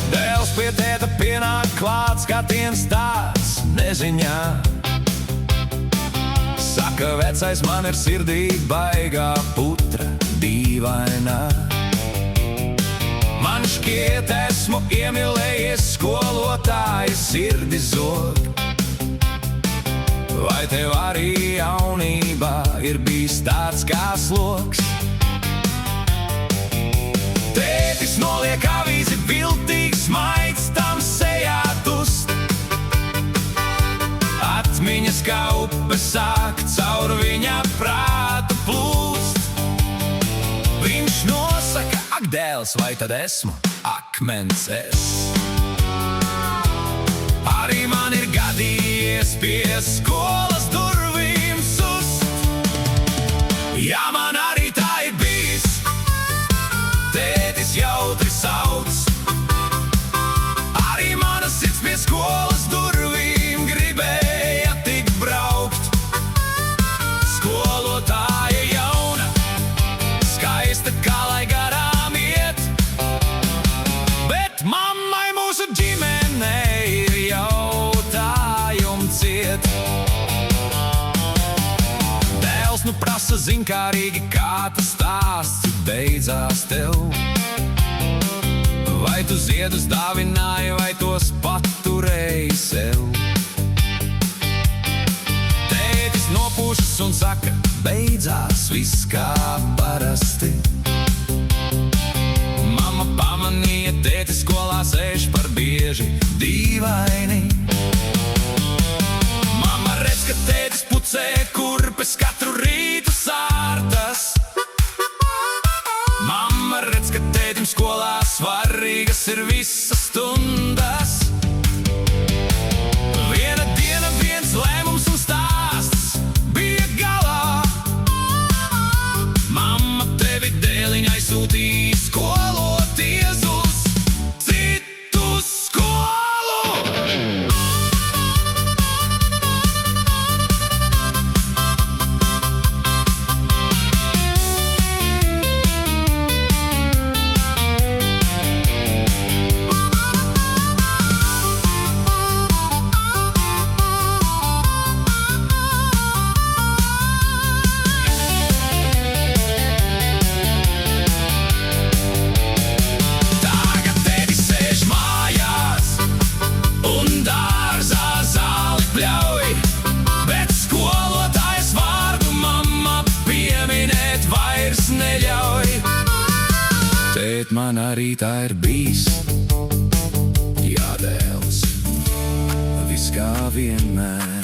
Dēls pie tēta pienāk klāt, skatiens tāds neziņā. Saka, vecais, man ir sirdī baigā putra dīvainā. Man šķiet, esmu iemīlējies, skolotāja sirdi zog. Vai tev arī jaunībā ir bijis tāds kā sloks? Tētis noliek avīzi, viltīgs maigs tam sejā dust. Atmiņas kā upe sāk caur viņa prātu plūst. Viņš nosaka, ak, dēls, vai tad esmu akmens es? Arī man ir gadījies pie skolas durvīm sust. Jā, man arī tā ir bijis. Tētis jautri sauc. Arī mana sirds pie skolas durvīm gribēja tik braukt. Skolotāja jauna, skaista kā lai garām iet. Bet mammai mūsu ģimenei ir jautājumi ciet. Dēls nu prasa zinkārīgi, kā tas stāsts beidzās tev. Vai tu ziedus dāvināji, vai tos paturēji sev? Tētis nopūšas un saka, beidzās viss kā parasti. Mamma pamanīja, tētis skolā sēž par bieži dīvaini. Mamma redz, ka tētis pucē kurpes katru rītu sārtas. Mamma redz, ka tētim skolā svarīgas ir visas stundas. Viena diena, viens lēmums un stāsts bija galā. Mamma tevi dēliņai sūtīja skoloties uz citu skolu. Tēt, man arī tā ir bijis. Jā, dēls, viss kā vienmēr.